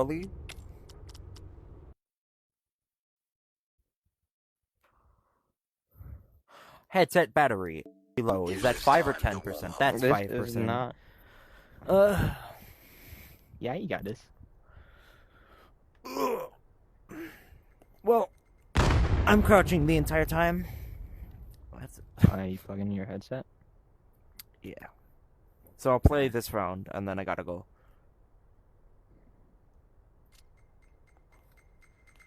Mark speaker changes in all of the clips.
Speaker 1: Really? Headset battery low. Is that 5 or 10%? That's
Speaker 2: This
Speaker 1: 5%.
Speaker 2: is not.
Speaker 1: Uh.
Speaker 2: Yeah, you got this.
Speaker 1: Well, I'm crouching the entire time. That's
Speaker 2: Are you plugging in your headset?
Speaker 1: yeah. So I'll play this round and then I gotta go.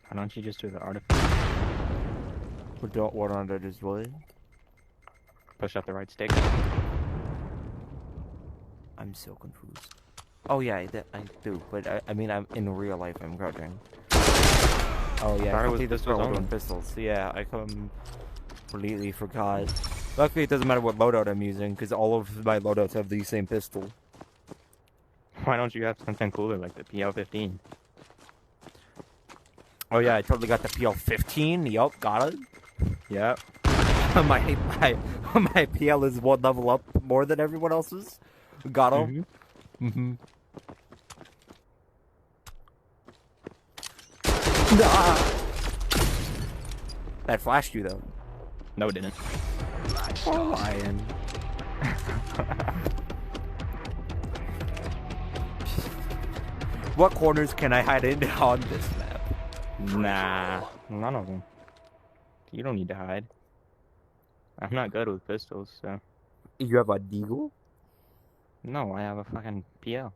Speaker 2: Why don't you just do the artifact?
Speaker 1: What on it is what?
Speaker 2: Push up the right stick.
Speaker 1: I'm so confused. Oh yeah, I do, but I mean, I'm in real life. I'm crouching. Oh yeah, I completely forgot we're doing pistols. Yeah, I completely forgot. Luckily, it doesn't matter what loadout I'm using because all of my loadouts have the same pistol.
Speaker 2: Why don't you have something cooler like the PL-15?
Speaker 1: Oh yeah, I totally got the PL-15. Yup, got it.
Speaker 2: Yep.
Speaker 1: my PL is one level up more than everyone else's. Got him. Nah. That flashed you though.
Speaker 2: No, it didn't.
Speaker 1: Oh, lion. What corners can I hide in on this map?
Speaker 2: Nah, none of them. You don't need to hide. I'm not good with pistols, so.
Speaker 1: You have a deagle?
Speaker 2: No, I have a fucking PL.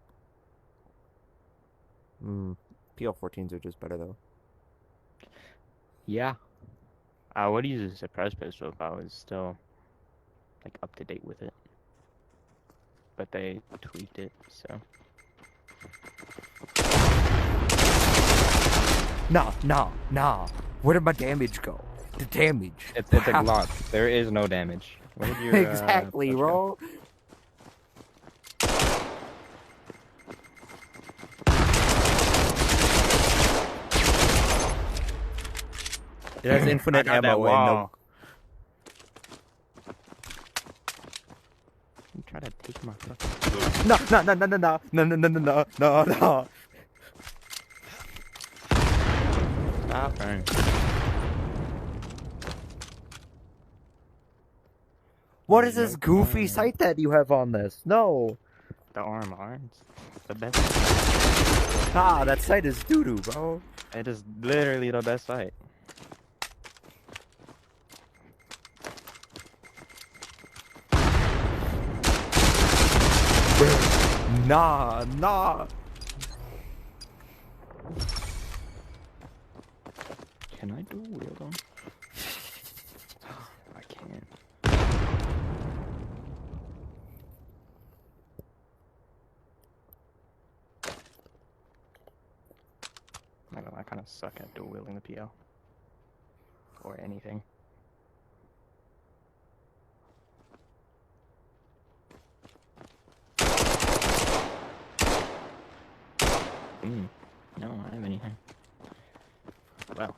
Speaker 1: PL-14s are just better though.
Speaker 2: Yeah. I would use a suppressed pistol if I was still, like, up to date with it. But they tweaked it, so.
Speaker 1: Nah. Where did my damage go? The damage.
Speaker 2: It's a Glock. There is no damage. What did your,
Speaker 1: exactly, bro. It has infinite ammo and no.
Speaker 2: I'm trying to take my
Speaker 1: fucking. No.
Speaker 2: Stop, Ern.
Speaker 1: What is this goofy sight that you have on this? No.
Speaker 2: The RMR. It's the best.
Speaker 1: Ah, that sight is doo-doo, bro.
Speaker 2: It is literally the best sight.
Speaker 1: Nah.
Speaker 2: Can I do a wheel on? I can't. I don't know, I kind of suck at dual wielding the PL. Or anything. No, I don't have anything. Well.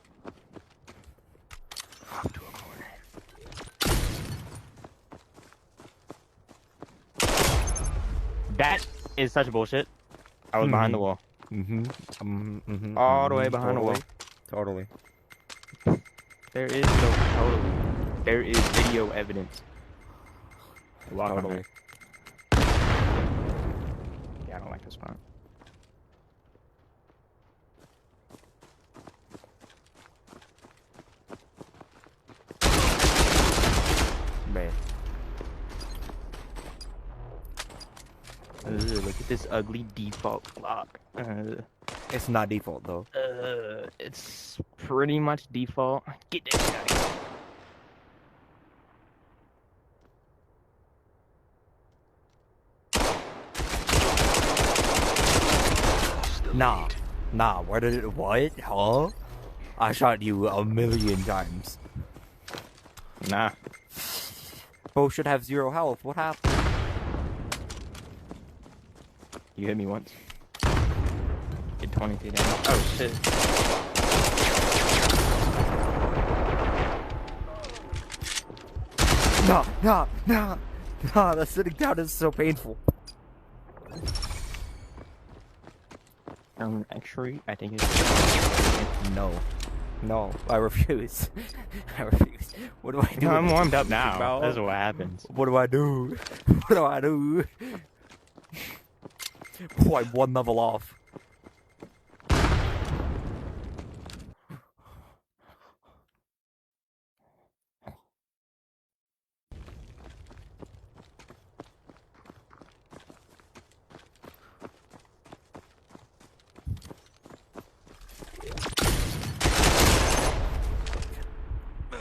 Speaker 2: Off to a corner. That is such bullshit. I was behind the wall. All the way behind the wall.
Speaker 1: Totally.
Speaker 2: There is no totally. There is video evidence. Walk on there. Yeah, I don't like this spot.
Speaker 1: Man.
Speaker 2: Look at this ugly default lock.
Speaker 1: It's not default though.
Speaker 2: It's pretty much default. Get that shit out of
Speaker 1: here. Nah. Where did it? What? Huh? I shot you 1,000,000 times.
Speaker 2: Nah.
Speaker 1: Both should have 0 health. What happened?
Speaker 2: You hit me once. Did 23 damage. Oh shit.
Speaker 1: Nah. That sitting down is so painful.
Speaker 2: Actually, I think it's...
Speaker 1: No. No, I refuse. I refuse. What do I do?
Speaker 2: No, I'm warmed up now.
Speaker 1: Bro?
Speaker 2: That's what happens.
Speaker 1: What do I do? What do I do? Oh, I'm one level off.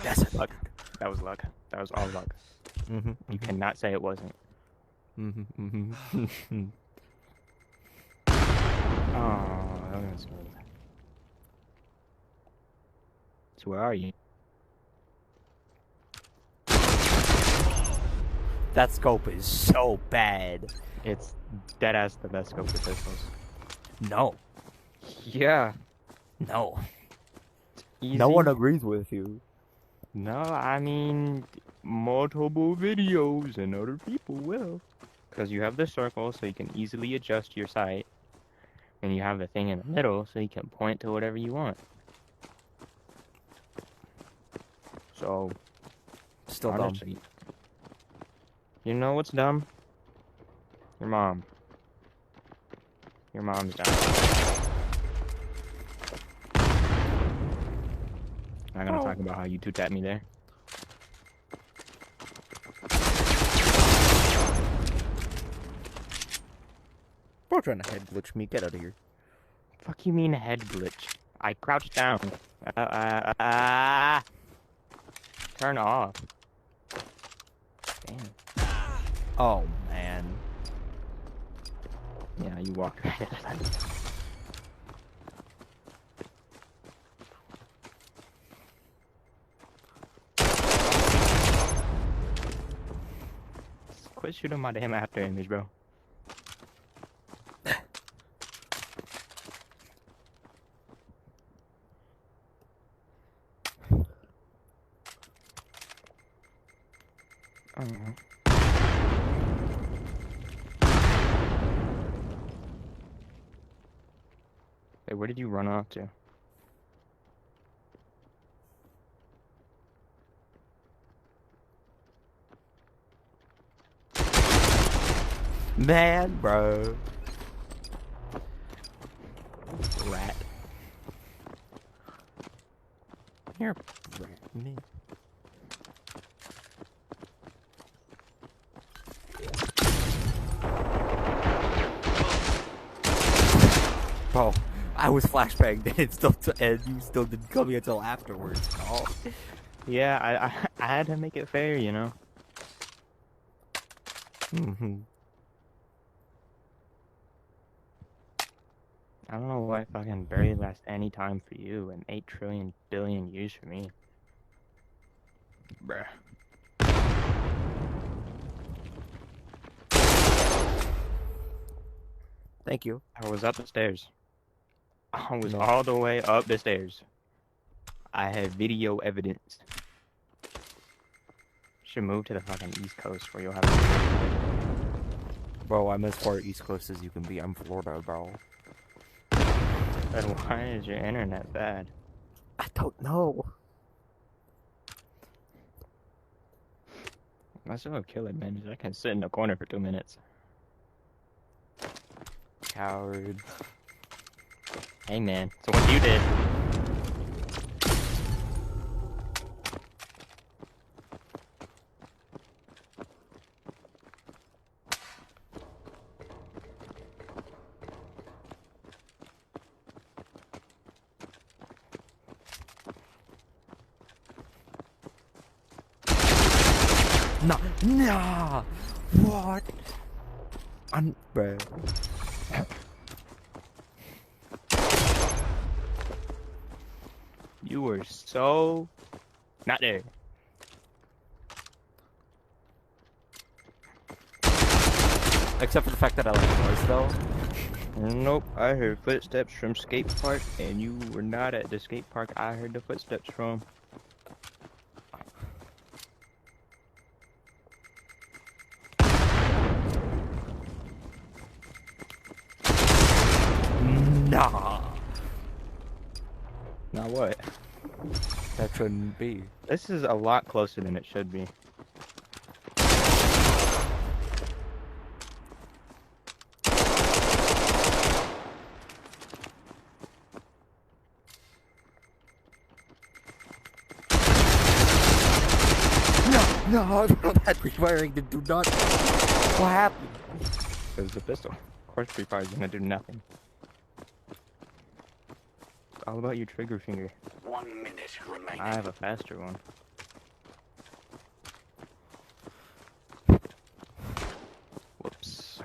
Speaker 1: That's
Speaker 2: luck. That was luck. That was all luck. You cannot say it wasn't. Oh, that was smooth. So where are you?
Speaker 1: That scope is so bad.
Speaker 2: It's deadass the best scope for pistols.
Speaker 1: No.
Speaker 2: Yeah.
Speaker 1: No.
Speaker 2: Easy.
Speaker 1: No one agrees with you.
Speaker 2: No, I mean, multiple videos and other people will. Because you have the circle so you can easily adjust your sight. And you have the thing in the middle so you can point to whatever you want. So,
Speaker 1: Still
Speaker 2: honestly,
Speaker 1: dumb.
Speaker 2: You know what's dumb? Your mom. Your mom's dumb. I'm not gonna talk about how you two-tapped me there.
Speaker 1: Bro, trying to head glitch me. Get out of here.
Speaker 2: Fuck you mean head glitch? I crouched down. Turn off. Damn.
Speaker 1: Oh, man.
Speaker 2: Yeah, you walked right into that. Quit shooting my damn after image, bro. Hey, where did you run off to?
Speaker 1: Man, bro. Rat. You're a rat, man. Bro, I was flashbanged and you still didn't come here until afterwards. Oh.
Speaker 2: Yeah, I had to make it fair, you know. I don't know why fucking barely lasts any time for you and 8 trillion billion years for me. Bruh.
Speaker 1: Thank you.
Speaker 2: I was up the stairs. I was all the way up the stairs. I have video evidence. Should move to the fucking East Coast where you'll have.
Speaker 1: Bro, I'm as far East Coast as you can be. I'm Florida, bro.
Speaker 2: But why is your internet bad?
Speaker 1: I don't know.
Speaker 2: I still have kill advantage. I can sit in the corner for 2 minutes.
Speaker 1: Coward.
Speaker 2: Hey man, so what you did?
Speaker 1: Nah. What? Bro.
Speaker 2: You were so not there.
Speaker 1: Except for the fact that I like noise, though.
Speaker 2: Nope, I heard footsteps from skate park, and you were not at the skate park I heard the footsteps from.
Speaker 1: Nah.
Speaker 2: Now what?
Speaker 1: That shouldn't be.
Speaker 2: This is a lot closer than it should be.
Speaker 1: No, that refiring did do not. What happened?
Speaker 2: It was a pistol. Of course, free fire is gonna do nothing. It's all about your trigger finger.
Speaker 3: 1 minute remaining.
Speaker 2: I have a faster one. Whoops.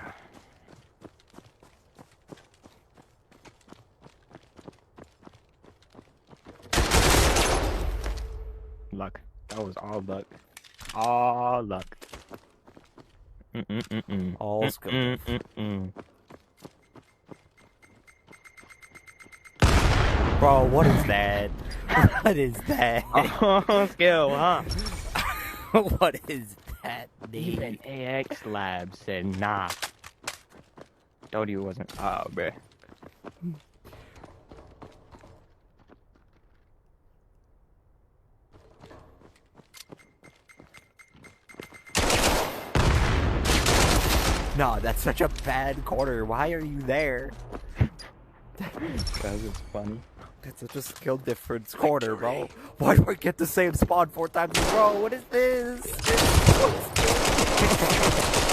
Speaker 2: Luck. That was all luck. All luck.
Speaker 1: All's good. Bro, what is that? What is that?
Speaker 2: Oh, skill, huh?
Speaker 1: What is that,
Speaker 2: Even
Speaker 1: dude?
Speaker 2: AX Lab said nah. Told you it wasn't. Oh, bruh.
Speaker 1: No, that's such a bad corner. Why are you there?
Speaker 2: Because it's funny.
Speaker 1: That's such a skill difference corner, bro. Why do I get the same spawn 4 times in a row? What is this? What is this?